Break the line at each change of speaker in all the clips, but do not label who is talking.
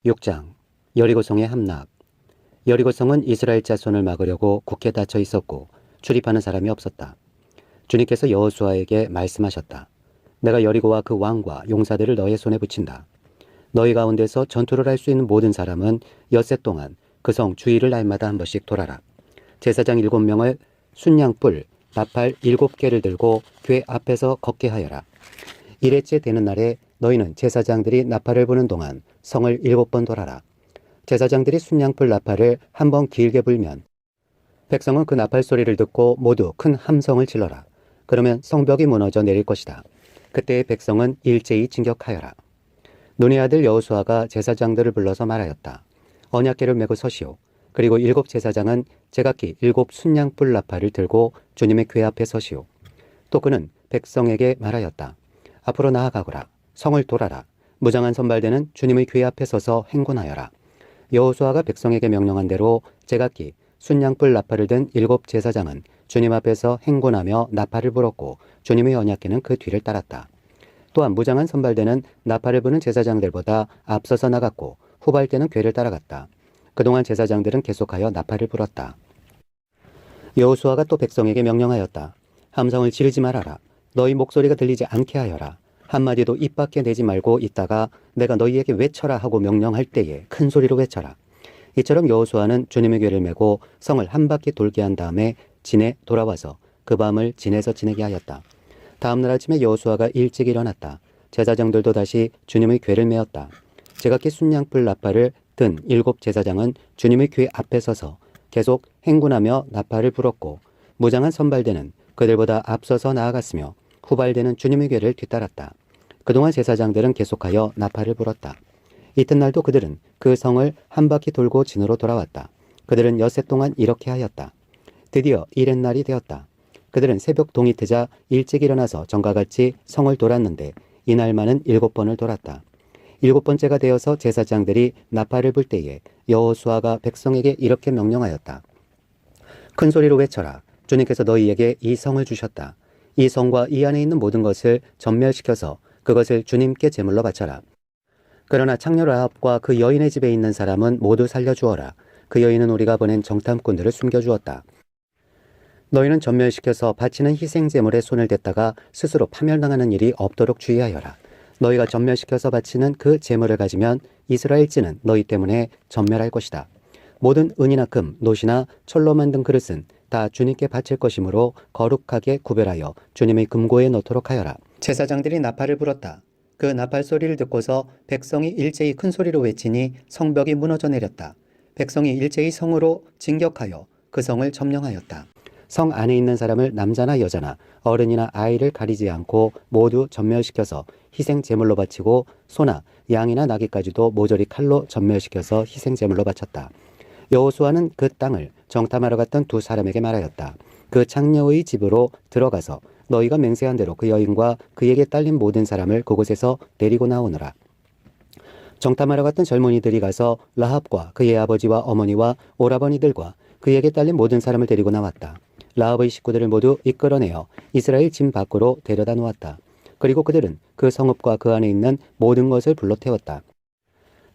6장 여리고성의 함락. 여리고성은 이스라엘 자손을 막으려고 굳게 닫혀 있었고 출입하는 사람이 없었다. 주님께서 여호수아에게 말씀하셨다. 내가 여리고와 그 왕과 용사들을 너의 손에 붙인다. 너희 가운데서 전투를 할 수 있는 모든 사람은 엿새 동안 그 성 주위를 날마다 한 번씩 돌아라. 제사장 7명을 순양뿔 나팔 7개를 들고 궤 앞에서 걷게 하여라. 1회째 되는 날에 너희는 제사장들이 나팔을 부는 동안 성을 7번 돌아라. 제사장들이 순양불 나팔을 한 번 길게 불면 백성은 그 나팔 소리를 듣고 모두 큰 함성을 질러라. 그러면 성벽이 무너져 내릴 것이다. 그때 백성은 일제히 진격하여라. 눈의 아들 여호수아가 제사장들을 불러서 말하였다. 언약궤를 메고 서시오. 그리고 7 제사장은 제각기 7 순양불 나팔을 들고 주님의 궤 앞에 서시오. 또 그는 백성에게 말하였다. 앞으로 나아가거라. 성을 돌아라. 무장한 선발대는 주님의 궤 앞에 서서 행군하여라. 여호수아가 백성에게 명령한 대로 제각기 순양불 나팔을 든 7 제사장은 주님 앞에서 행군하며 나팔을 불었고 주님의 언약궤는 그 뒤를 따랐다. 또한 무장한 선발대는 나팔을 부는 제사장들보다 앞서서 나갔고 후발대는 궤를 따라갔다. 그동안 제사장들은 계속하여 나팔을 불었다. 여호수아가 또 백성에게 명령하였다. 함성을 지르지 말아라. 너희 목소리가 들리지 않게 하여라. 한마디도 입 밖에 내지 말고 있다가 내가 너희에게 외쳐라 하고 명령할 때에 큰 소리로 외쳐라. 이처럼 여호수아는 주님의 궤를 메고 성을 한 바퀴 돌게 한 다음에 진에 돌아와서 그 밤을 진에서 지내게 하였다. 다음 날 아침에 여호수아가 일찍 일어났다. 제사장들도 다시 주님의 궤를 메었다. 제각기 순양불 나팔을 든 7 제사장은 주님의 궤 앞에 서서 계속 행군하며 나팔을 불었고 무장한 선발대는 그들보다 앞서서 나아갔으며 후발대는 주님의 궤를 뒤따랐다. 그동안 제사장들은 계속하여 나팔을 불었다. 이튿날도 그들은 그 성을 한 바퀴 돌고 진으로 돌아왔다. 그들은 엿새 동안 이렇게 하였다. 드디어 이튿날이 되었다. 그들은 새벽 동이 트자 일찍 일어나서 전과 같이 성을 돌았는데 이날만은 7번을 돌았다. 7번째가 되어서 제사장들이 나팔을 불 때에 여호수아가 백성에게 이렇게 명령하였다. 큰 소리로 외쳐라. 주님께서 너희에게 이 성을 주셨다. 이 성과 이 안에 있는 모든 것을 전멸시켜서 그것을 주님께 제물로 바쳐라. 그러나 창녀 라합과 그 여인의 집에 있는 사람은 모두 살려주어라. 그 여인은 우리가 보낸 정탐꾼들을 숨겨주었다. 너희는 전멸시켜서 바치는 희생제물에 손을 댔다가 스스로 파멸당하는 일이 없도록 주의하여라. 너희가 전멸시켜서 바치는 그 제물을 가지면 이스라엘 찌는 너희 때문에 전멸할 것이다. 모든 은이나 금, 놋이나 철로 만든 그릇은 다 주님께 바칠 것이므로 거룩하게 구별하여 주님의 금고에 넣도록 하여라. 제사장들이 나팔을 불었다. 그 나팔 소리를 듣고서 백성이 일제히 큰 소리로 외치니 성벽이 무너져 내렸다. 백성이 일제히 성으로 진격하여 그 성을 점령하였다. 성 안에 있는 사람을 남자나 여자나 어른이나 아이를 가리지 않고 모두 전멸시켜서 희생 제물로 바치고 소나 양이나 나귀까지도 모조리 칼로 전멸시켜서 희생 제물로 바쳤다. 여호수아는 그 땅을 정탐하러 갔던 2 사람에게 말하였다. 그 창녀의 집으로 들어가서 너희가 맹세한 대로 그 여인과 그에게 딸린 모든 사람을 그곳에서 데리고 나오너라. 정탐하러 갔던 젊은이들이 가서 라합과 그의 아버지와 어머니와 오라버니들과 그에게 딸린 모든 사람을 데리고 나왔다. 라합의 식구들을 모두 이끌어내어 이스라엘 진 밖으로 데려다 놓았다. 그리고 그들은 그 성읍과 그 안에 있는 모든 것을 불러 태웠다.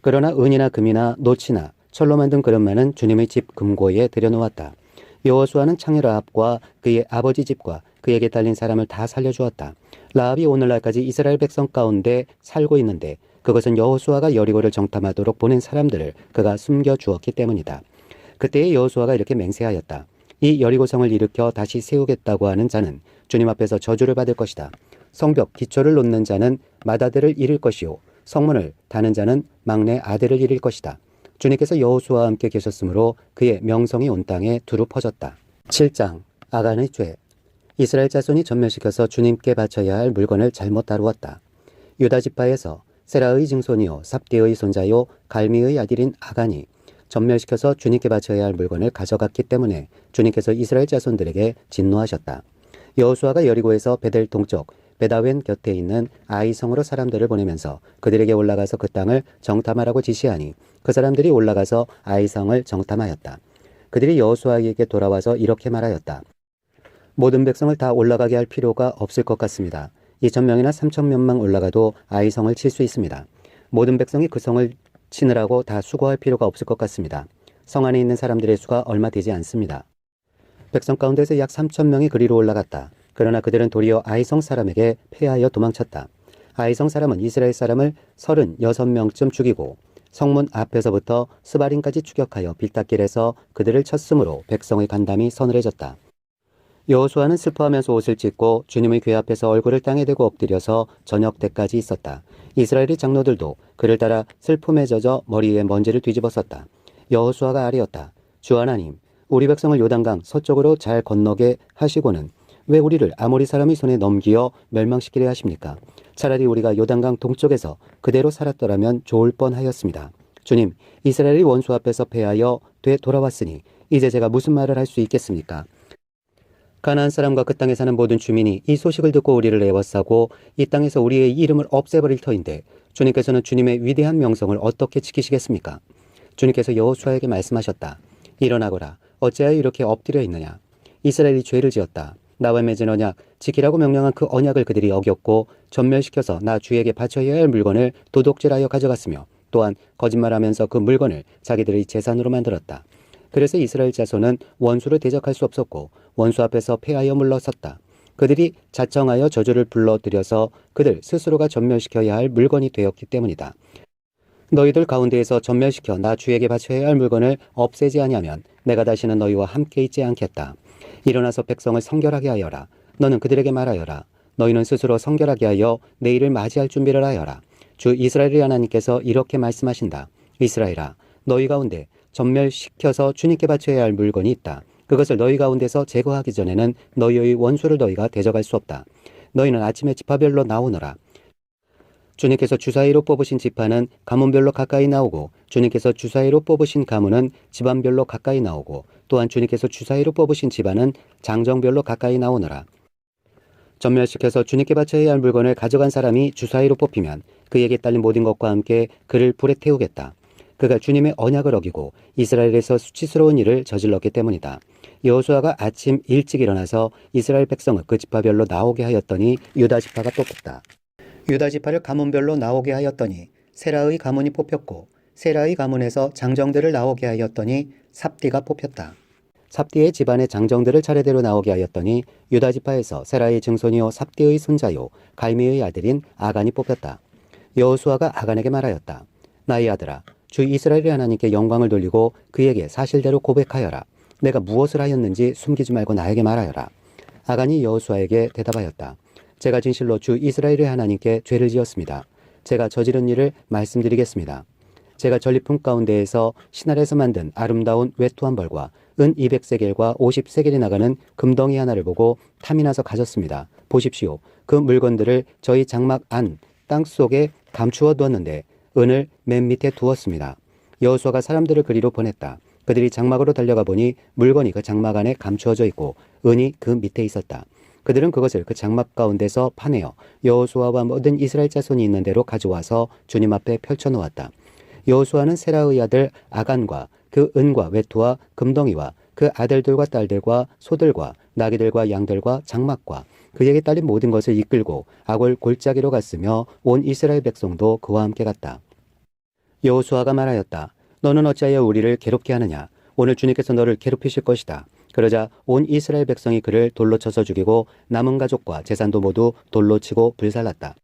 그러나 은이나 금이나 놋이나 철로 만든 그릇만은 주님의 집 금고에 들여놓았다. 여호수아는 창녀 라합과 그의 아버지 집과 그에게 딸린 사람을 다 살려주었다. 라합이 오늘날까지 이스라엘 백성 가운데 살고 있는데 그것은 여호수아가 여리고를 정탐하도록 보낸 사람들을 그가 숨겨주었기 때문이다. 그때의 여호수아가 이렇게 맹세하였다. 이 여리고성을 일으켜 다시 세우겠다고 하는 자는 주님 앞에서 저주를 받을 것이다. 성벽 기초를 놓는 자는 맏아들을 잃을 것이요 성문을 다는 자는 막내 아들을 잃을 것이다. 주님께서 여호수아와 함께 계셨으므로 그의 명성이 온 땅에 두루 퍼졌다. 7장 아간의 죄. 이스라엘 자손이 전멸시켜서 주님께 바쳐야 할 물건을 잘못 다루었다. 유다 지파에서 세라의 증손이요 삽디의 손자요 갈미의 아들인 아간이 전멸시켜서 주님께 바쳐야 할 물건을 가져갔기 때문에 주님께서 이스라엘 자손들에게 진노하셨다. 여호수아가 여리고에서 베델 동쪽 베다웬 곁에 있는 아이성으로 사람들을 보내면서 그들에게 올라가서 그 땅을 정탐하라고 지시하니 그 사람들이 올라가서 아이성을 정탐하였다. 그들이 여호수아에게 돌아와서 이렇게 말하였다. 모든 백성을 다 올라가게 할 필요가 없을 것 같습니다. 2,000명이나 3,000명만 올라가도 아이성을 칠 수 있습니다. 모든 백성이 그 성을 치느라고 다 수고할 필요가 없을 것 같습니다. 성 안에 있는 사람들의 수가 얼마 되지 않습니다. 백성 가운데서 약 3천 명이 그리로 올라갔다. 그러나 그들은 도리어 아이성 사람에게 패하여 도망쳤다. 아이성 사람은 이스라엘 사람을 36명쯤 죽이고 성문 앞에서부터 스바림까지 추격하여 빌딱길에서 그들을 쳤으므로 백성의 간담이 서늘해졌다. 여호수아는 슬퍼하면서 옷을 찢고 주님의 궤 앞에서 얼굴을 땅에 대고 엎드려서 저녁 때까지 있었다. 이스라엘의 장로들도 그를 따라 슬픔에 젖어 머리 위에 먼지를 뒤집었었다. 여호수아가 아뢰었다. 주 하나님, 우리 백성을 요단강 서쪽으로 잘 건너게 하시고는 왜 우리를 아모리 사람의 손에 넘기어 멸망시키려 하십니까? 차라리 우리가 요단강 동쪽에서 그대로 살았더라면 좋을 뻔하였습니다. 주님, 이스라엘이 원수 앞에서 패하여 되돌아왔으니 이제 제가 무슨 말을 할 수 있겠습니까? 가나안 사람과 그 땅에 사는 모든 주민이 이 소식을 듣고 우리를 애워싸고 이 땅에서 우리의 이름을 없애버릴 터인데 주님께서는 주님의 위대한 명성을 어떻게 지키시겠습니까? 주님께서 여호수아에게 말씀하셨다. 일어나거라. 어찌하여 이렇게 엎드려 있느냐? 이스라엘이 죄를 지었다. 나와 맺은 언약, 지키라고 명령한 그 언약을 그들이 어겼고 전멸시켜서 나 주에게 바쳐야 할 물건을 도둑질하여 가져갔으며 또한 거짓말하면서 그 물건을 자기들의 재산으로 만들었다. 그래서 이스라엘 자손은 원수를 대적할 수 없었고 원수 앞에서 패하여 물러섰다. 그들이 자청하여 저주를 불러들여서 그들 스스로가 전멸시켜야 할 물건이 되었기 때문이다. 너희들 가운데에서 전멸시켜 나 주에게 바쳐야 할 물건을 없애지 아니하면 내가 다시는 너희와 함께 있지 않겠다. 일어나서 백성을 성결하게 하여라. 너는 그들에게 말하여라. 너희는 스스로 성결하게 하여 내일을 맞이할 준비를 하여라. 주 이스라엘의 하나님께서 이렇게 말씀하신다. 이스라엘아, 너희 가운데 전멸시켜서 주님께 바쳐야 할 물건이 있다. 그것을 너희 가운데서 제거하기 전에는 너희의 원수를 너희가 대적할 수 없다. 너희는 아침에 지파별로 나오너라. 주님께서 주사위로 뽑으신 지파는 가문별로 가까이 나오고 주님께서 주사위로 뽑으신 가문은 집안별로 가까이 나오고 또한 주님께서 주사위로 뽑으신 집안은 장정별로 가까이 나오너라. 전멸시켜서 주님께 바쳐야 할 물건을 가져간 사람이 주사위로 뽑히면 그에게 딸린 모든 것과 함께 그를 불에 태우겠다. 그가 주님의 언약을 어기고 이스라엘에서 수치스러운 일을 저질렀기 때문이다. 여호수아가 아침 일찍 일어나서 이스라엘 백성을 그 지파별로 나오게 하였더니 유다 지파가 뽑혔다. 유다 지파를 가문별로 나오게 하였더니 세라의 가문이 뽑혔고 세라의 가문에서 장정들을 나오게 하였더니 삽디가 뽑혔다. 삽디의 집안의 장정들을 차례대로 나오게 하였더니 유다 지파에서 세라의 증손이요 삽디의 손자요 갈미의 아들인 아간이 뽑혔다. 여호수아가 아간에게 말하였다. 나의 아들아, 주 이스라엘의 하나님께 영광을 돌리고 그에게 사실대로 고백하여라. 내가 무엇을 하였는지 숨기지 말고 나에게 말하여라. 아간이 여호수아에게 대답하였다. 제가 진실로 주 이스라엘의 하나님께 죄를 지었습니다. 제가 저지른 일을 말씀드리겠습니다. 제가 전리품 가운데에서 신할에서 만든 아름다운 외투 한 벌과 은 200세겔과 50세겔이 나가는 금덩이 하나를 보고 탐이 나서 가졌습니다. 보십시오. 그 물건들을 저희 장막 안 땅 속에 감추어 두었는데 은을 맨 밑에 두었습니다. 여호수아가 사람들을 그리로 보냈다. 그들이 장막으로 달려가 보니 물건이 그 장막 안에 감추어져 있고 은이 그 밑에 있었다. 그들은 그것을 그 장막 가운데서 파내어 여호수아와 모든 이스라엘 자손이 있는 대로 가져와서 주님 앞에 펼쳐놓았다. 여호수아는 세라의 아들 아간과 그 은과 외투와 금덩이와 그 아들들과 딸들과 소들과 나귀들과 양들과 장막과 그에게 딸린 모든 것을 이끌고 아골 골짜기로 갔으며 온 이스라엘 백성도 그와 함께 갔다. 여호수아가 말하였다. 너는 어찌하여 우리를 괴롭게 하느냐? 오늘 주님께서 너를 괴롭히실 것이다. 그러자 온 이스라엘 백성이 그를 돌로 쳐서 죽이고 남은 가족과 재산도 모두 돌로 치고 불살랐다.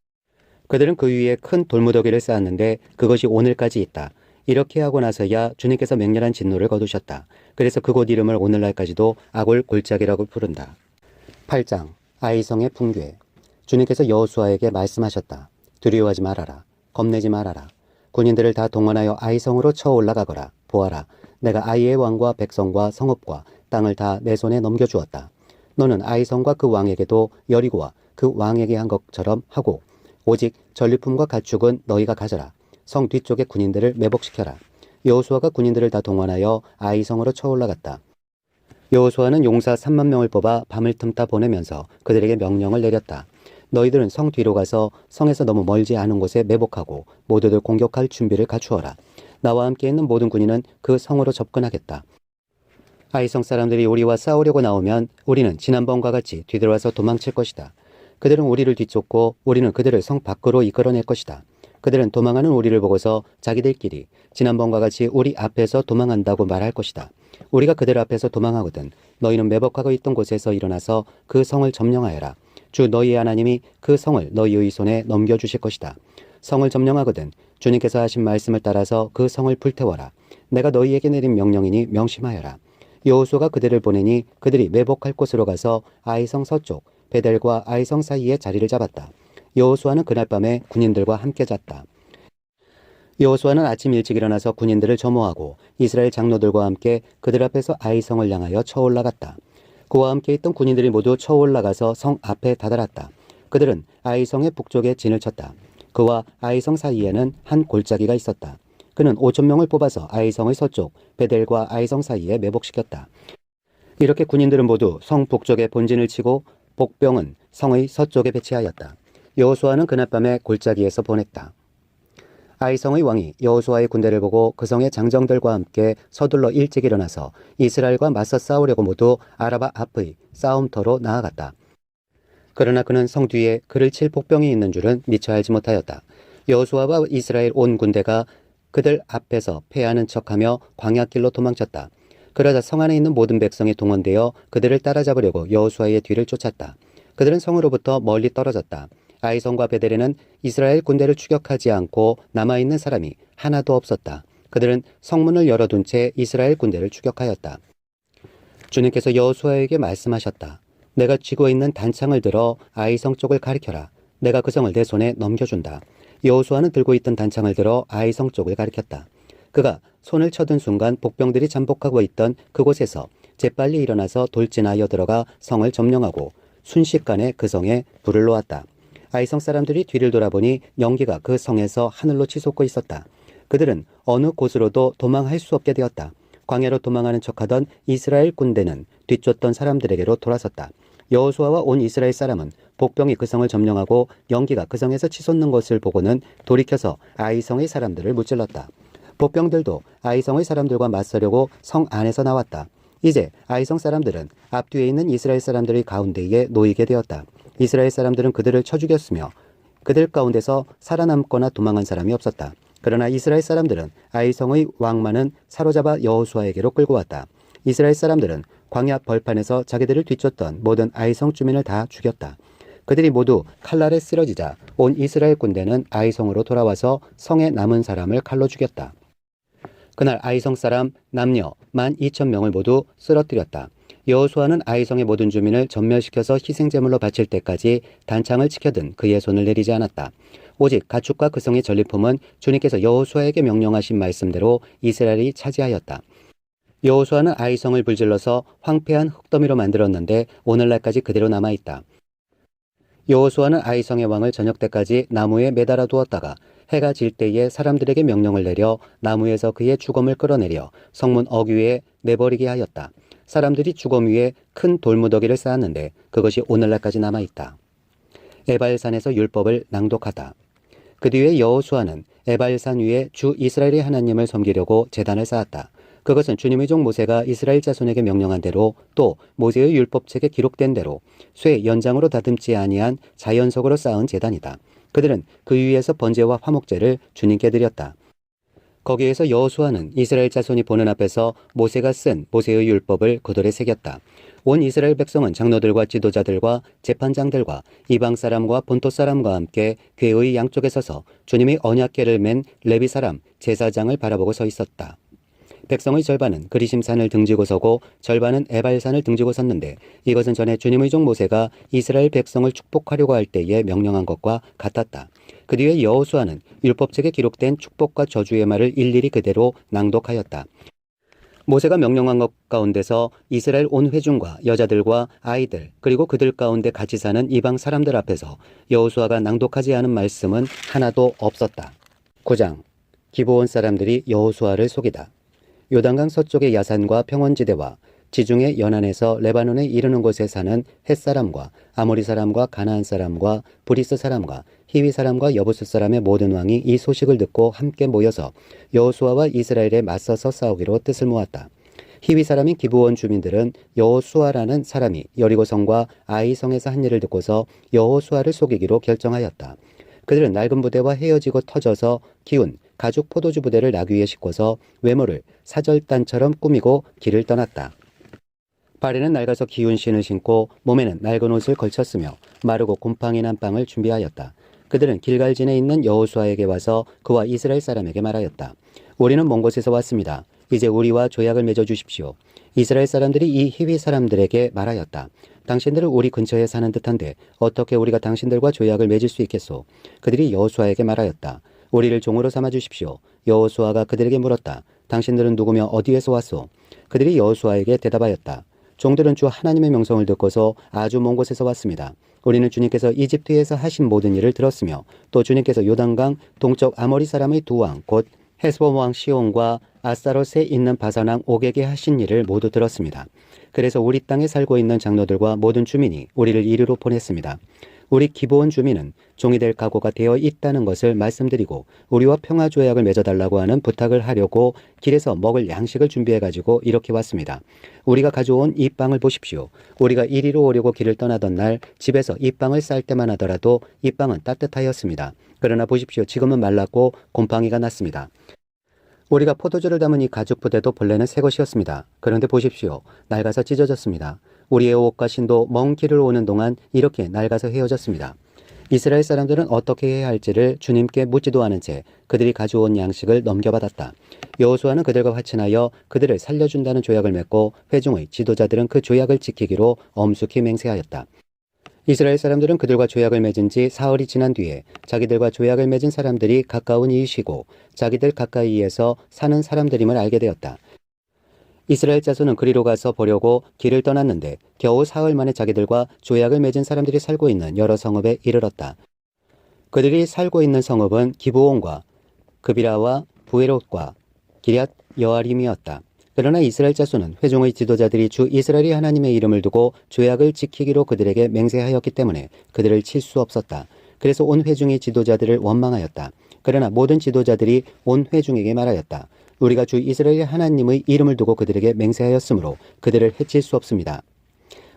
그들은 그 위에 큰 돌무더기를 쌓았는데 그것이 오늘까지 있다. 이렇게 하고 나서야 주님께서 맹렬한 진노를 거두셨다. 그래서 그곳 이름을 오늘날까지도 아골 골짜기라고 부른다. 8장 아이성의 붕괴. 주님께서 여호수아에게 말씀하셨다. 두려워하지 말아라. 겁내지 말아라. 군인들을 다 동원하여 아이성으로 쳐 올라가거라. 보아라. 내가 아이의 왕과 백성과 성읍과 땅을 다 내 손에 넘겨주었다. 너는 아이성과 그 왕에게도 여리고와 그 왕에게 한 것처럼 하고 오직 전리품과 가축은 너희가 가져라. 성 뒤쪽에 군인들을 매복시켜라. 여호수아가 군인들을 다 동원하여 아이성으로 쳐 올라갔다. 여호수아는 용사 3만 명을 뽑아 밤을 틈타 보내면서 그들에게 명령을 내렸다. 너희들은 성 뒤로 가서 성에서 너무 멀지 않은 곳에 매복하고 모두들 공격할 준비를 갖추어라. 나와 함께 있는 모든 군인은 그 성으로 접근하겠다. 아이성 사람들이 우리와 싸우려고 나오면 우리는 지난번과 같이 뒤돌아서 도망칠 것이다. 그들은 우리를 뒤쫓고 우리는 그들을 성 밖으로 이끌어낼 것이다. 그들은 도망하는 우리를 보고서 자기들끼리 지난번과 같이 우리 앞에서 도망한다고 말할 것이다. 우리가 그들 앞에서 도망하거든 너희는 매복하고 있던 곳에서 일어나서 그 성을 점령하여라. 주 너희의 하나님이 그 성을 너희의 손에 넘겨주실 것이다. 성을 점령하거든 주님께서 하신 말씀을 따라서 그 성을 불태워라. 내가 너희에게 내린 명령이니 명심하여라. 여호수아가 그들을 보내니 그들이 매복할 곳으로 가서 아이성 서쪽 베델과 아이성 사이에 자리를 잡았다. 여호수아는 그날 밤에 군인들과 함께 잤다. 여호수아는 아침 일찍 일어나서 군인들을 점호하고 이스라엘 장로들과 함께 그들 앞에서 아이성을 향하여 쳐올라갔다. 그와 함께 있던 군인들이 모두 쳐올라가서 성 앞에 다다랐다. 그들은 아이성의 북쪽에 진을 쳤다. 그와 아이성 사이에는 한 골짜기가 있었다. 그는 5,000명을 뽑아서 아이성의 서쪽 베델과 아이성 사이에 매복시켰다. 이렇게 군인들은 모두 성 북쪽에 본진을 치고 복병은 성의 서쪽에 배치하였다. 여호수아는 그날 밤에 골짜기에서 보냈다. 아이성의 왕이 여호수아의 군대를 보고 그 성의 장정들과 함께 서둘러 일찍 일어나서 이스라엘과 맞서 싸우려고 모두 아라바 앞의 싸움터로 나아갔다. 그러나 그는 성 뒤에 그를 칠 복병이 있는 줄은 미처 알지 못하였다. 여호수아와 이스라엘 온 군대가 그들 앞에서 패하는 척하며 광야길로 도망쳤다. 그러자 성 안에 있는 모든 백성이 동원되어 그들을 따라잡으려고 여호수아의 뒤를 쫓았다. 그들은 성으로부터 멀리 떨어졌다. 아이성과 베델에는 이스라엘 군대를 추격하지 않고 남아있는 사람이 하나도 없었다. 그들은 성문을 열어둔 채 이스라엘 군대를 추격하였다. 주님께서 여호수아에게 말씀하셨다. 내가 쥐고 있는 단창을 들어 아이성 쪽을 가리켜라. 내가 그 성을 내 손에 넘겨준다. 여호수아는 들고 있던 단창을 들어 아이성 쪽을 가리켰다. 그가 손을 쳐든 순간 복병들이 잠복하고 있던 그곳에서 재빨리 일어나서 돌진하여 들어가 성을 점령하고 순식간에 그 성에 불을 놓았다. 아이성 사람들이 뒤를 돌아보니 연기가 그 성에서 하늘로 치솟고 있었다. 그들은 어느 곳으로도 도망할 수 없게 되었다. 광야로 도망하는 척하던 이스라엘 군대는 뒤쫓던 사람들에게로 돌아섰다. 여호수아와 온 이스라엘 사람은 복병이 그 성을 점령하고 연기가 그 성에서 치솟는 것을 보고는 돌이켜서 아이성의 사람들을 무찔렀다. 복병들도 아이성의 사람들과 맞서려고 성 안에서 나왔다. 이제 아이성 사람들은 앞뒤에 있는 이스라엘 사람들의 가운데에 놓이게 되었다. 이스라엘 사람들은 그들을 쳐 죽였으며 그들 가운데서 살아남거나 도망한 사람이 없었다. 그러나 이스라엘 사람들은 아이성의 왕만은 사로잡아 여호수아에게로 끌고 왔다. 이스라엘 사람들은 광야 벌판에서 자기들을 뒤쫓던 모든 아이성 주민을 다 죽였다. 그들이 모두 칼날에 쓰러지자 온 이스라엘 군대는 아이성으로 돌아와서 성에 남은 사람을 칼로 죽였다. 그날 아이성 사람 남녀 12,000명을 모두 쓰러뜨렸다. 여호수아는 아이성의 모든 주민을 전멸시켜서 희생제물로 바칠 때까지 단창을 치켜든 그의 손을 내리지 않았다. 오직 가축과 그 성의 전리품은 주님께서 여호수아에게 명령하신 말씀대로 이스라엘이 차지하였다. 여호수아는 아이성을 불질러서 황폐한 흙더미로 만들었는데 오늘날까지 그대로 남아있다. 여호수아는 아이성의 왕을 저녁 때까지 나무에 매달아 두었다가 해가 질 때에 사람들에게 명령을 내려 나무에서 그의 주검을 끌어내려 성문 어귀에 내버리게 하였다. 사람들이 주검 위에 큰 돌무더기를 쌓았는데 그것이 오늘날까지 남아있다. 에발산에서 율법을 낭독하다. 그 뒤에 여호수아는 에발산 위에 주 이스라엘의 하나님을 섬기려고 제단을 쌓았다. 그것은 주님의 종 모세가 이스라엘 자손에게 명령한 대로 또 모세의 율법책에 기록된 대로 쇠 연장으로 다듬지 아니한 자연석으로 쌓은 제단이다. 그들은 그 위에서 번제와 화목제를 주님께 드렸다. 거기에서 여호수아는 이스라엘 자손이 보는 앞에서 모세가 쓴 모세의 율법을 그 돌에 새겼다. 온 이스라엘 백성은 장로들과 지도자들과 재판장들과 이방 사람과 본토 사람과 함께 궤의 양쪽에 서서 주님의 언약궤를 맨 레위 사람 제사장을 바라보고 서 있었다. 백성의 절반은 그리심산을 등지고 서고 절반은 에발산을 등지고 섰는데 이것은 전에 주님의 종 모세가 이스라엘 백성을 축복하려고 할 때에 명령한 것과 같았다. 그 뒤에 여호수아는 율법책에 기록된 축복과 저주의 말을 일일이 그대로 낭독하였다. 모세가 명령한 것 가운데서 이스라엘 온 회중과 여자들과 아이들 그리고 그들 가운데 같이 사는 이방 사람들 앞에서 여호수아가 낭독하지 않은 말씀은 하나도 없었다. 9장 기브온 사람들이 여호수아를 속이다. 요단강 서쪽의 야산과 평원지대와 지중해 연안에서 레바논에 이르는 곳에 사는 헷사람과 아모리 사람과 가나안 사람과 브리스 사람과 히위 사람과 여부스 사람의 모든 왕이 이 소식을 듣고 함께 모여서 여호수아와 이스라엘에 맞서서 싸우기로 뜻을 모았다. 히위 사람인 기브온 주민들은 여호수아라는 사람이 여리고성과 아이성에서 한 일을 듣고서 여호수아를 속이기로 결정하였다. 그들은 낡은 부대와 헤어지고 터져서 기운 가죽 포도주 부대를 나귀 위에 싣고서 외모를 사절단처럼 꾸미고 길을 떠났다. 발에는 낡아서 기운 신을 신고 몸에는 낡은 옷을 걸쳤으며 마르고 곰팡이 난 빵을 준비하였다. 그들은 길갈진에 있는 여호수아에게 와서 그와 이스라엘 사람에게 말하였다. 우리는 먼 곳에서 왔습니다. 이제 우리와 조약을 맺어 주십시오. 이스라엘 사람들이 이 히위 사람들에게 말하였다. 당신들은 우리 근처에 사는 듯한데 어떻게 우리가 당신들과 조약을 맺을 수 있겠소? 그들이 여호수아에게 말하였다. 우리를 종으로 삼아 주십시오. 여호수아가 그들에게 물었다. 당신들은 누구며 어디에서 왔소? 그들이 여호수아에게 대답하였다. 종들은 주 하나님의 명성을 듣고서 아주 먼 곳에서 왔습니다. 우리는 주님께서 이집트에서 하신 모든 일을 들었으며 또 주님께서 요단강 동쪽 아모리 사람의 두 왕 곧 헤스본 왕 시온과 아스타롯에 있는 바산 왕 옥에게 하신 일을 모두 들었습니다. 그래서 우리 땅에 살고 있는 장로들과 모든 주민이 우리를 이리로 보냈습니다. 우리 기브온 주민은 종이 될 각오가 되어 있다는 것을 말씀드리고 우리와 평화 조약을 맺어달라고 하는 부탁을 하려고 길에서 먹을 양식을 준비해가지고 이렇게 왔습니다. 우리가 가져온 이 빵을 보십시오. 우리가 이리로 오려고 길을 떠나던 날 집에서 이 빵을 쌀 때만 하더라도 이 빵은 따뜻하였습니다. 그러나 보십시오. 지금은 말랐고 곰팡이가 났습니다. 우리가 포도주를 담은 이 가죽 부대도 본래는 새 것이었습니다. 그런데 보십시오. 낡아서 찢어졌습니다. 우리의 옷과 신도 먼 길을 오는 동안 이렇게 낡아서 헤어졌습니다. 이스라엘 사람들은 어떻게 해야 할지를 주님께 묻지도 않은 채 그들이 가져온 양식을 넘겨받았다. 여호수아는 그들과 화친하여 그들을 살려준다는 조약을 맺고 회중의 지도자들은 그 조약을 지키기로 엄숙히 맹세하였다. 이스라엘 사람들은 그들과 조약을 맺은 지 사흘이 지난 뒤에 자기들과 조약을 맺은 사람들이 가까운 이웃이고 자기들 가까이에서 사는 사람들임을 알게 되었다. 이스라엘 자손은 그리로 가서 보려고 길을 떠났는데 겨우 사흘 만에 자기들과 조약을 맺은 사람들이 살고 있는 여러 성읍에 이르렀다. 그들이 살고 있는 성읍은 기브온과 그비라와 부에롯과 기럇 여아림이었다. 그러나 이스라엘 자손은 회중의 지도자들이 주 이스라엘이 하나님의 이름을 두고 조약을 지키기로 그들에게 맹세하였기 때문에 그들을 칠 수 없었다. 그래서 온 회중의 지도자들을 원망하였다. 그러나 모든 지도자들이 온 회중에게 말하였다. 우리가 주 이스라엘 하나님의 이름을 두고 그들에게 맹세하였으므로 그들을 해칠 수 없습니다.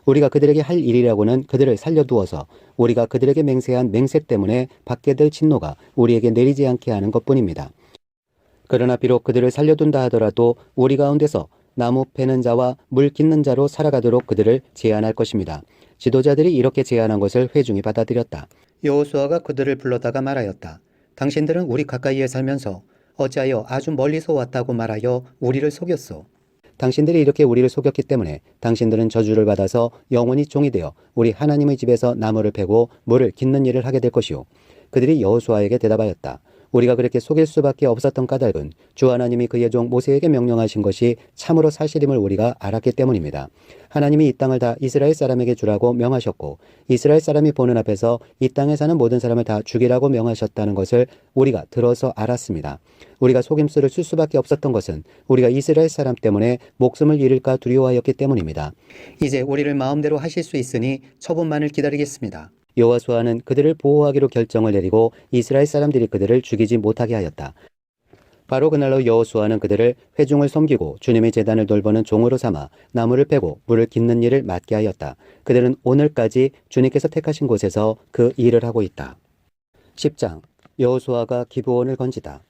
우리가 그들에게 할 일이라고는 그들을 살려두어서 우리가 그들에게 맹세한 맹세 때문에 받게 될 진노가 우리에게 내리지 않게 하는 것뿐입니다. 그러나 비록 그들을 살려둔다 하더라도 우리 가운데서 나무 패는 자와 물 깃는 자로 살아가도록 그들을 제한할 것입니다. 지도자들이 이렇게 제안한 것을 회중이 받아들였다. 여호수아가 그들을 불러다가 말하였다. 당신들은 우리 가까이에 살면서 어찌하여 아주 멀리서 왔다고 말하여 우리를 속였소. 당신들이 이렇게 우리를 속였기 때문에 당신들은 저주를 받아서 영원히 종이 되어 우리 하나님의 집에서 나무를 패고 물을 깃는 일을 하게 될 것이오. 그들이 여호수아에게 대답하였다. 우리가 그렇게 속일 수밖에 없었던 까닭은 주 하나님이 그의 종 모세에게 명령하신 것이 참으로 사실임을 우리가 알았기 때문입니다. 하나님이 이 땅을 다 이스라엘 사람에게 주라고 명하셨고 이스라엘 사람이 보는 앞에서 이 땅에 사는 모든 사람을 다 죽이라고 명하셨다는 것을 우리가 들어서 알았습니다. 우리가 속임수를 쓸 수밖에 없었던 것은 우리가 이스라엘 사람 때문에 목숨을 잃을까 두려워하였기 때문입니다. 이제 우리를 마음대로 하실 수 있으니 처분만을 기다리겠습니다. 여호수아는 그들을 보호하기로 결정을 내리고 이스라엘 사람들이 그들을 죽이지 못하게 하였다. 바로 그날로 여호수아는 그들을 회중을 섬기고 주님의 제단을 돌보는 종으로 삼아 나무를 패고 물을 깃는 일을 맡게 하였다. 그들은 오늘까지 주님께서 택하신 곳에서 그 일을 하고 있다. 10장 여호수아가 기브온을 건지다.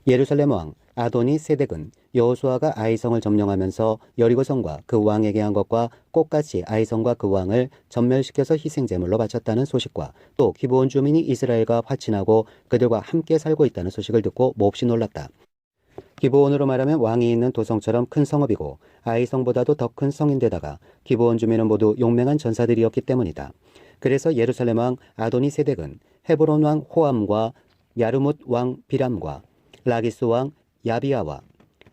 예루살렘 왕 아도니 세덱은 여호수아가 아이성을 점령하면서 여리고성과 그 왕에게 한 것과 똑같이 아이성과 그 왕을 전멸시켜서 희생제물로 바쳤다는 소식과 또 기브온 주민이 이스라엘과 화친하고 그들과 함께 살고 있다는 소식을 듣고 몹시 놀랐다. 기브온으로 말하면 왕이 있는 도성처럼 큰 성읍이고 아이성보다도 더 큰 성인데다가 기브온 주민은 모두 용맹한 전사들이었기 때문이다. 그래서 예루살렘 왕 아도니 세덱은 헤브론 왕 호암과 야르뭇 왕 비람과 라기스 왕 야비아와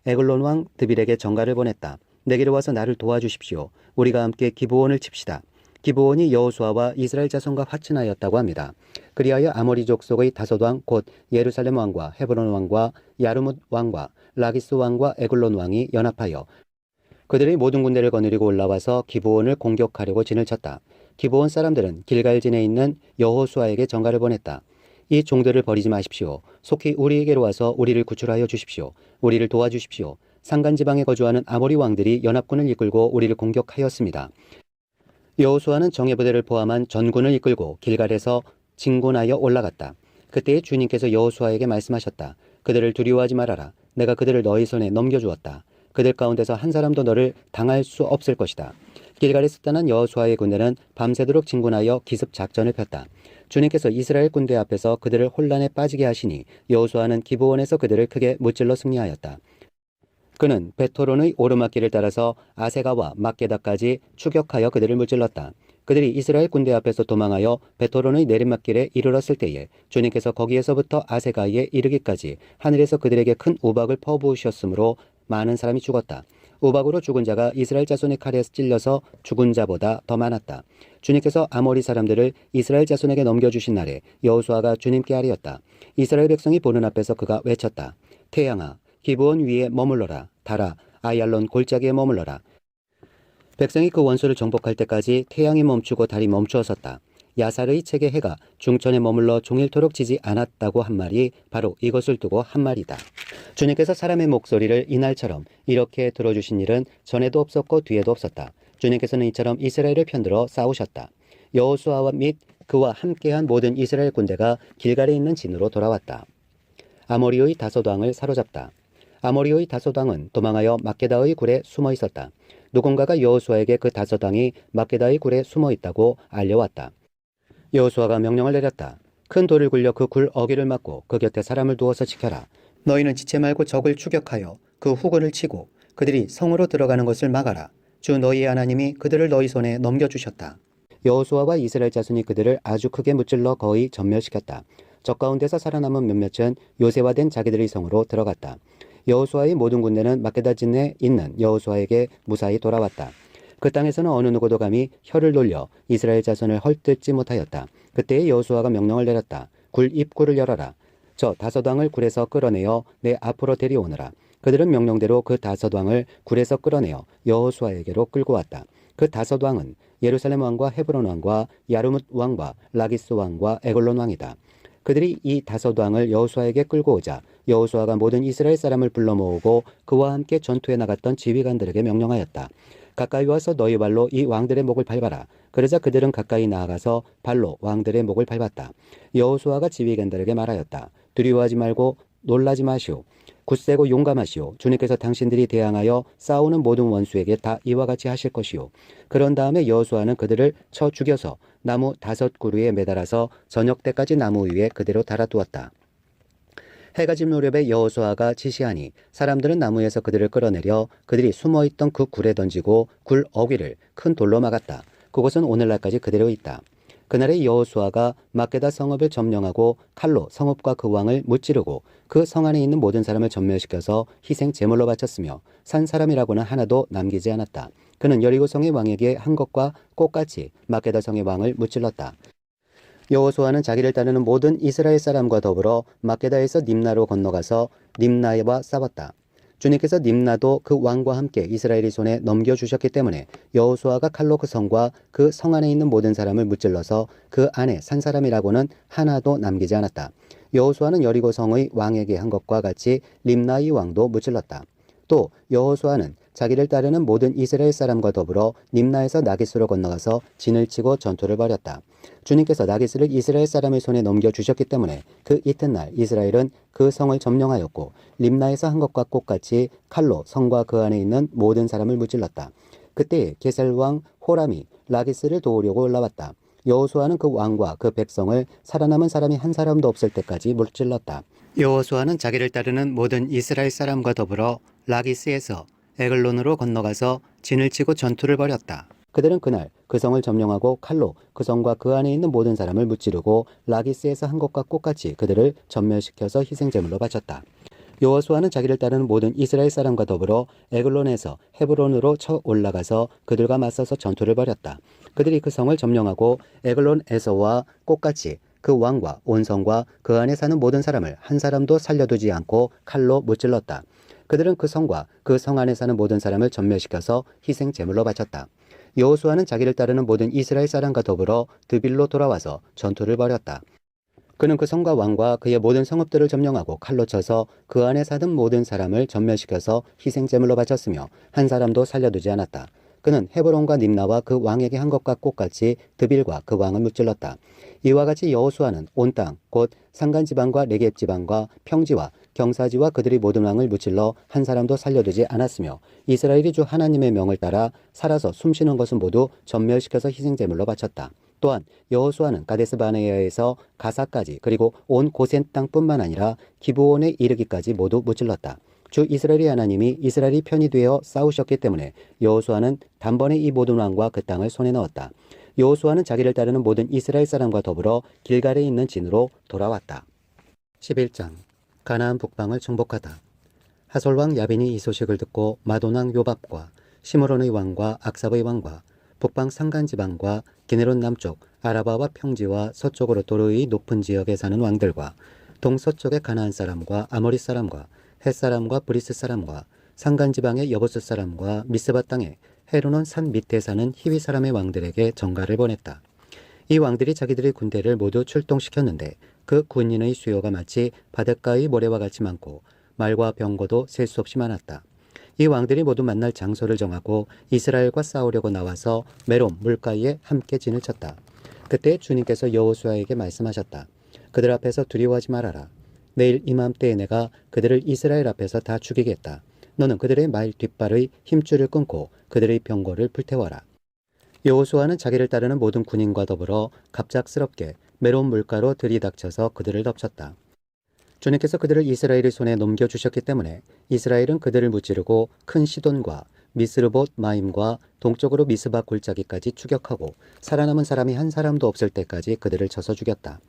에글론 왕 드빌에게 전가를 보냈다. 내게로 와서 나를 도와주십시오. 우리가 함께 기브온을 칩시다. 기브온이 여호수아와 이스라엘 자손과 화친하였다고 합니다. 그리하여 아모리 족속의 다섯 왕 곧 예루살렘 왕과 헤브론 왕과 야르뭇 왕과 라기스 왕과 에글론 왕이 연합하여 그들의 모든 군대를 거느리고 올라와서 기브온을 공격하려고 진을 쳤다. 기브온 사람들은 길갈진에 있는 여호수아에게 전가를 보냈다. 이 종들을 버리지 마십시오. 속히 우리에게로 와서 우리를 구출하여 주십시오. 우리를 도와주십시오. 산간지방에 거주하는 아모리 왕들이 연합군을 이끌고 우리를 공격하였습니다. 여호수아는 정예부대를 포함한 전군을 이끌고 길갈에서 진군하여 올라갔다. 그때 주님께서 여호수아에게 말씀하셨다. 그들을 두려워하지 말아라. 내가 그들을 너희 손에 넘겨주었다. 그들 가운데서 한 사람도 너를 당할 수 없을 것이다. 길갈에서 떠난 여호수아의 군대는 밤새도록 진군하여 기습 작전을 폈다. 주님께서 이스라엘 군대 앞에서 그들을 혼란에 빠지게 하시니 여호수아는 기브온에서 그들을 크게 무찔러 승리하였다. 그는 베토론의 오르막길을 따라서 아세가와 막게다까지 추격하여 그들을 무찔렀다. 그들이 이스라엘 군대 앞에서 도망하여 베토론의 내리막길에 이르렀을 때에 주님께서 거기에서부터 아세가에 이르기까지 하늘에서 그들에게 큰 우박을 퍼부으셨으므로 많은 사람이 죽었다. 우박으로 죽은 자가 이스라엘 자손의 칼에 찔려서 죽은 자보다 더 많았다. 주님께서 아모리 사람들을 이스라엘 자손에게 넘겨주신 날에 여호수아가 주님께 아뢰었다. 이스라엘 백성이 보는 앞에서 그가 외쳤다. 태양아, 기브온 위에 머물러라. 달아, 아얄론 골짜기에 머물러라. 백성이 그 원수를 정복할 때까지 태양이 멈추고 달이 멈추어 섰다. 야살의 책의 해가 중천에 머물러 종일토록 지지 않았다고 한 말이 바로 이것을 두고 한 말이다. 주님께서 사람의 목소리를 이날처럼 이렇게 들어주신 일은 전에도 없었고 뒤에도 없었다. 주님께서는 이처럼 이스라엘을 편들어 싸우셨다. 여호수아와 및 그와 함께한 모든 이스라엘 군대가 길갈에 있는 진으로 돌아왔다. 아모리의 다섯 왕을 사로잡다. 아모리의 다섯 왕은 도망하여 막게다의 굴에 숨어 있었다. 누군가가 여호수아에게 그 다섯 왕이 막게다의 굴에 숨어 있다고 알려왔다. 여호수아가 명령을 내렸다. 큰 돌을 굴려 그 굴 어귀를 막고 그 곁에 사람을 두어서 지켜라. 너희는 지체 말고 적을 추격하여 그 후군을 치고 그들이 성으로 들어가는 것을 막아라. 주 너희의 하나님이 그들을 너희 손에 넘겨주셨다. 여호수아와 이스라엘 자손이 그들을 아주 크게 무찔러 거의 전멸시켰다. 적 가운데서 살아남은 몇몇은 요새화된 자기들의 성으로 들어갔다. 여호수아의 모든 군대는 막게다진에 있는 여호수아에게 무사히 돌아왔다. 그 땅에서는 어느 누구도 감히 혀를 놀려 이스라엘 자손을 헐뜯지 못하였다. 그때에 여호수아가 명령을 내렸다. 굴 입구를 열어라. 저 다섯 왕을 굴에서 끌어내어 내 앞으로 데려오너라. 그들은 명령대로 그 다섯 왕을 굴에서 끌어내어 여호수아에게로 끌고 왔다. 그 다섯 왕은 예루살렘 왕과 헤브론 왕과 야르뭇 왕과 라기스 왕과 에글론 왕이다. 그들이 이 다섯 왕을 여호수아에게 끌고 오자 여호수아가 모든 이스라엘 사람을 불러 모으고 그와 함께 전투에 나갔던 지휘관들에게 명령하였다. 가까이 와서 너희 발로 이 왕들의 목을 밟아라. 그러자 그들은 가까이 나아가서 발로 왕들의 목을 밟았다. 여호수아가 지휘관들에게 말하였다. 두려워하지 말고 놀라지 마시오. 굳세고 용감하시오. 주님께서 당신들이 대항하여 싸우는 모든 원수에게 다 이와 같이 하실 것이오. 그런 다음에 여호수아는 그들을 쳐 죽여서 나무 5그루에 매달아서 저녁 때까지 나무 위에 그대로 달아두었다. 해가 질 무렵에 여호수아가 지시하니 사람들은 나무에서 그들을 끌어내려 그들이 숨어있던 그 굴에 던지고 굴 어귀를 큰 돌로 막았다. 그곳은 오늘날까지 그대로 있다. 그날에 여호수아가 막게다 성읍을 점령하고 칼로 성읍과 그 왕을 무찌르고 그 성 안에 있는 모든 사람을 전멸시켜서 희생 제물로 바쳤으며 산 사람이라고는 하나도 남기지 않았다. 그는 여리고 성의 왕에게 한 것과 똑같이 막게다 성의 왕을 무찔렀다. 여호수아는 자기를 따르는 모든 이스라엘 사람과 더불어 막게다에서 림나로 건너가서 림나와 싸웠다. 주님께서 림나도 그 왕과 함께 이스라엘의 손에 넘겨주셨기 때문에 여호수아가 칼로 그 성과 그 성 안에 있는 모든 사람을 무찔러서 그 안에 산 사람이라고는 하나도 남기지 않았다. 여호수아는 여리고 성의 왕에게 한 것과 같이 림나의 왕도 무찔렀다. 또 여호수아는 자기를 따르는 모든 이스라엘 사람과 더불어 림나에서 나기스로 건너가서 진을 치고 전투를 벌였다. 주님께서 나기스를 이스라엘 사람의 손에 넘겨주셨기 때문에 그 이튿날 이스라엘은 그 성을 점령하였고 림나에서 한 것과 똑같이 칼로 성과 그 안에 있는 모든 사람을 무찔렀다. 그때 게셀 왕 호람이 라기스를 도우려고 올라왔다. 여호수아는 그 왕과 그 백성을 살아남은 사람이 한 사람도 없을 때까지 무찔렀다. 여호수아는 자기를 따르는 모든 이스라엘 사람과 더불어 라기스에서 에글론으로 건너가서 진을 치고 전투를 벌였다. 그들은 그날 그 성을 점령하고 칼로 그 성과 그 안에 있는 모든 사람을 무찌르고 라기스에서 한 것과 똑같이 그들을 전멸시켜서 희생제물로 바쳤다. 여호수아는 자기를 따르는 모든 이스라엘 사람과 더불어 에글론에서 헤브론으로 쳐 올라가서 그들과 맞서서 전투를 벌였다. 그들이 그 성을 점령하고 에글론에서와 똑같이 그 왕과 온 성과 그 안에 사는 모든 사람을 한 사람도 살려두지 않고 칼로 무찔렀다. 그들은 그 성과 그 성 안에 사는 모든 사람을 전멸시켜서 희생 제물로 바쳤다. 여호수아는 자기를 따르는 모든 이스라엘 사람과 더불어 드빌로 돌아와서 전투를 벌였다. 그는 그 성과 왕과 그의 모든 성읍들을 점령하고 칼로 쳐서 그 안에 사는 모든 사람을 전멸시켜서 희생 제물로 바쳤으며 한 사람도 살려두지 않았다. 그는 헤브론과 림나와 그 왕에게 한 것과 똑같이 드빌과 그 왕을 무찔렀다. 이와 같이 여호수아는 온 땅 곧 산간지방과 네겝지방과 평지와 경사지와 그들의 모든 왕을 무찔러 한 사람도 살려두지 않았으며 이스라엘이 주 하나님의 명을 따라 살아서 숨쉬는 것은 모두 전멸시켜서 희생제물로 바쳤다. 또한 여호수아는 가데스 바네아에서 가사까지 그리고 온 고센 땅뿐만 아니라 기브온에 이르기까지 모두 무찔렀다. 주 이스라엘의 하나님이 이스라엘이 편이 되어 싸우셨기 때문에 여호수아는 단번에 이 모든 왕과 그 땅을 손에 넣었다. 여호수아는 자기를 따르는 모든 이스라엘 사람과 더불어 길갈에 있는 진으로 돌아왔다. 11장 가나안 북방을 정복하다. 하솔 왕 야빈이 이 소식을 듣고 마돈 왕 요밥과 시므론의 왕과 악삽의 왕과 북방 산간지방과 기네론 남쪽 아라바와 평지와 서쪽으로 도르의 높은 지역에 사는 왕들과 동서쪽의 가나안 사람과 아모리 사람과 헷 사람과 브리스 사람과 산간지방의 여보스 사람과 미스바 땅에 헤르논 산 밑에 사는 히위 사람의 왕들에게 전가를 보냈다. 이 왕들이 자기들의 군대를 모두 출동시켰는데 그 군인의 수요가 마치 바닷가의 모래와 같이 많고 말과 병거도 셀 수 없이 많았다. 이 왕들이 모두 만날 장소를 정하고 이스라엘과 싸우려고 나와서 메롬 물가에 함께 진을 쳤다. 그때 주님께서 여호수아에게 말씀하셨다. 그들 앞에서 두려워하지 말아라. 내일 이맘때에 내가 그들을 이스라엘 앞에서 다 죽이겠다. 너는 그들의 말 뒷발의 힘줄을 끊고 그들의 병거를 불태워라. 여호수아는 자기를 따르는 모든 군인과 더불어 갑작스럽게 메론 물가로 들이닥쳐서 그들을 덮쳤다. 주님께서 그들을 이스라엘의 손에 넘겨주셨기 때문에 이스라엘은 그들을 무찌르고 큰 시돈과 미스르봇 마임과 동쪽으로 미스바 골짜기까지 추격하고 살아남은 사람이 한 사람도 없을 때까지 그들을 쳐서 죽였다.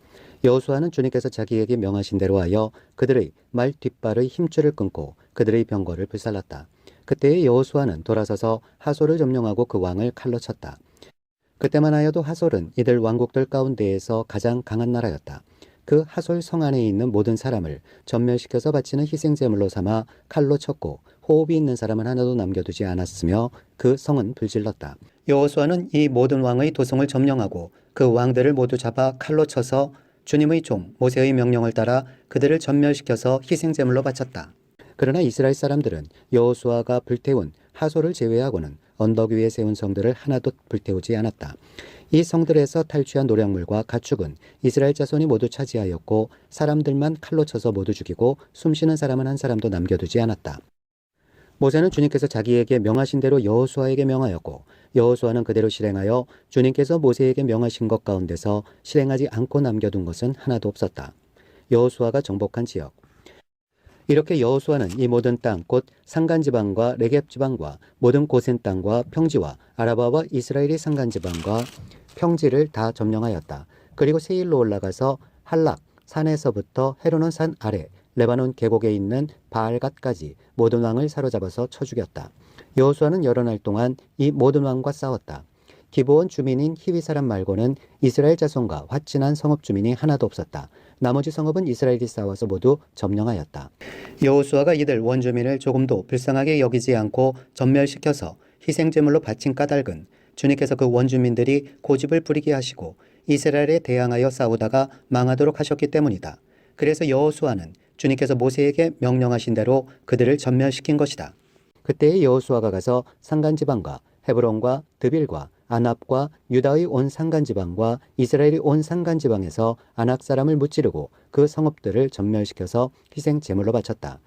여호수아는 주님께서 자기에게 명하신 대로 하여 그들의 말 뒷발의 힘줄을 끊고 그들의 병거를 불살랐다. 그때에 여호수아는 돌아서서 하솔을 점령하고 그 왕을 칼로 쳤다. 그때만 하여도 하솔은 이들 왕국들 가운데에서 가장 강한 나라였다. 그 하솔 성 안에 있는 모든 사람을 전멸시켜서 바치는 희생제물로 삼아 칼로 쳤고 호흡이 있는 사람은 하나도 남겨두지 않았으며 그 성은 불질렀다. 여호수아는 이 모든 왕의 도성을 점령하고 그 왕들을 모두 잡아 칼로 쳐서 주님의 종 모세의 명령을 따라 그들을 전멸시켜서 희생제물로 바쳤다. 그러나 이스라엘 사람들은 여호수아가 불태운 하솔을 제외하고는 언덕 위에 세운 성들을 하나도 불태우지 않았다. 이 성들에서 탈취한 노략물과 가축은 이스라엘 자손이 모두 차지하였고 사람들만 칼로 쳐서 모두 죽이고 숨쉬는 사람은 한 사람도 남겨두지 않았다. 모세는 주님께서 자기에게 명하신 대로 여호수아에게 명하였고 여호수아는 그대로 실행하여 주님께서 모세에게 명하신 것 가운데서 실행하지 않고 남겨둔 것은 하나도 없었다. 여호수아가 정복한 지역. 이렇게 여호수아는 이 모든 땅 곧 산간지방과 네겝지방과 모든 고센 땅과 평지와 아라바와 이스라엘의 산간지방과 평지를 다 점령하였다. 그리고 세일로 올라가서 할락 산에서부터 헤르논 산 아래 레바논 계곡에 있는 바알갓까지 모든 왕을 사로잡아서 쳐 죽였다. 여호수아는 여러 날 동안 이 모든 왕과 싸웠다. 기브온 주민인 히위 사람 말고는 이스라엘 자손과 화친한 성읍 주민이 하나도 없었다. 나머지 성읍은 이스라엘이 싸워서 모두 점령하였다. 여호수아가 이들 원주민을 조금도 불쌍하게 여기지 않고 전멸시켜서 희생제물로 바친 까닭은 주님께서 그 원주민들이 고집을 부리게 하시고 이스라엘에 대항하여 싸우다가 망하도록 하셨기 때문이다. 그래서 여호수아는 주님께서 모세에게 명령하신 대로 그들을 전멸시킨 것이다. 그때에 여호수아가 가서 산간지방과 헤브론과 드빌과 아납과 유다의 온 산간지방과 이스라엘의 온 산간지방에서 아낙 사람을 무찌르고 그 성읍들을 전멸시켜서 희생 제물로 바쳤다.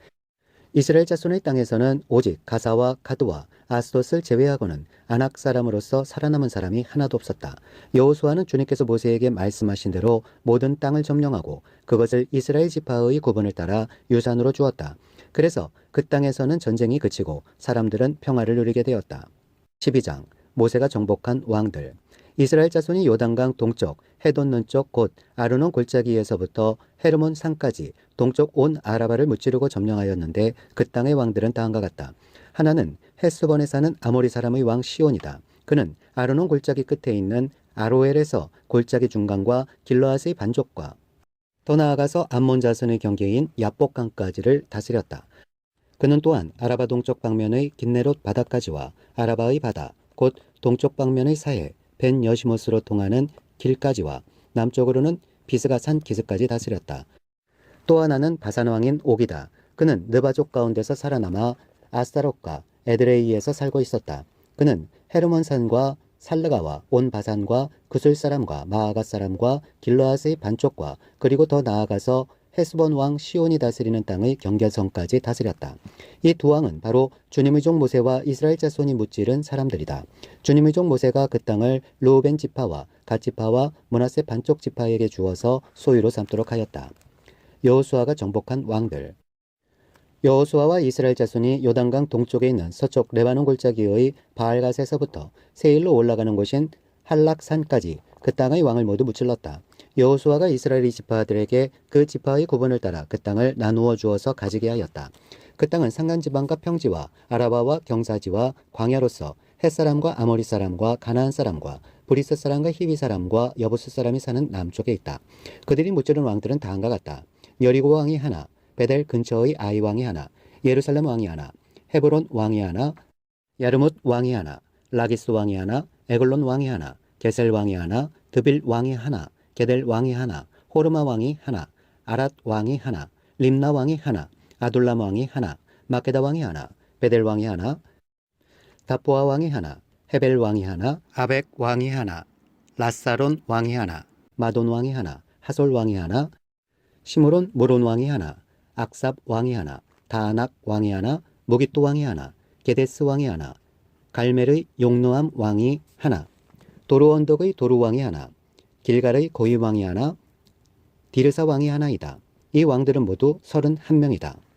이스라엘 자손의 땅에서는 오직 가사와 가드와 아스돗을 제외하고는 아낙 사람으로서 살아남은 사람이 하나도 없었다. 여호수아는 주님께서 모세에게 말씀하신 대로 모든 땅을 점령하고 그것을 이스라엘 지파의 구분을 따라 유산으로 주었다. 그래서 그 땅에서는 전쟁이 그치고 사람들은 평화를 누리게 되었다. 12장 모세가 정복한 왕들. 이스라엘 자손이 요단강 동쪽 헤돈는 쪽 곧 아르논 골짜기에서부터 헤르몬 산까지 동쪽 온 아라바를 무찌르고 점령하였는데 그 땅의 왕들은 다음과 같다. 하나는 헷스본에 사는 아모리 사람의 왕 시온이다. 그는 아르논 골짜기 끝에 있는 아로엘에서 골짜기 중간과 길르앗의 반족과 더 나아가서 암몬 자손의 경계인 야복강까지를 다스렸다. 그는 또한 아라바 동쪽 방면의 긴네롯 바다까지와 아라바의 바다 곧 동쪽 방면의 사해 벤 여시못으로 통하는 길까지와 남쪽으로는 비스가 산 기슭까지 다스렸다. 또 하나는 바산 왕인 옥이다. 그는 느바족 가운데서 살아남아 아스타롯과 에드레이에서 살고 있었다. 그는 헤르몬 산과 살르가와 온 바산과 구슬 사람과 마아가 사람과 길르앗의 반쪽과 그리고 더 나아가서 헤스본 왕 시온이 다스리는 땅의 경계선까지 다스렸다. 이 두 왕은 바로 주님의 종 모세와 이스라엘 자손이 무찌른 사람들이다. 주님의 종 모세가 그 땅을 르우벤 지파와 갓 지파와 므낫세 반쪽 지파에게 주어서 소유로 삼도록 하였다. 여호수아가 정복한 왕들. 여호수아와 이스라엘 자손이 요단강 동쪽에 있는 서쪽 레바논 골짜기의 바알갓에서부터 세일로 올라가는 곳인 한락산까지 그 땅의 왕을 모두 무찔렀다. 여호수아가 이스라엘 지파들에게 그 지파의 구분을 따라 그 땅을 나누어 주어서 가지게 하였다. 그 땅은 산간지방과 평지와 아라바와 경사지와 광야로서 햇사람과 아모리 사람과 가나안 사람과 브리스 사람과 히비 사람과 여부스 사람이 사는 남쪽에 있다. 그들이 무찌른 왕들은 다음과 같다. 여리고 왕이 하나, 베델 근처의 아이 왕이 하나, 예루살렘 왕이 하나, 헤브론 왕이 하나, 야르뭇 왕이 하나, 라기스 왕이 하나, 에글론 왕이 하나, 게셀 왕이 하나, 드빌 왕이 하나, 게델 왕이 하나, 호르마 왕이 하나, 아랏 왕이 하나, 림나 왕이 하나, 아둘람 왕이 하나, 마케다 왕이 하나, 베델 왕이 하나, 다보아 왕이 하나, 헤벨 왕이 하나, 아벡 왕이 하나, 라사론 왕이 하나, 마돈 왕이 하나, 하솔 왕이 하나, 시므론 무론 왕이 하나, 악삽 왕이 하나, 다낙 왕이 하나, 무깃도 왕이 하나, 게데스 왕이 하나, 갈멜의 용노암 왕이 하나, 도루 언덕의 도루 왕이 하나, 길갈의 고임 왕이 하나, 디르사 왕이 하나이다. 이 왕들은 모두 31명이다.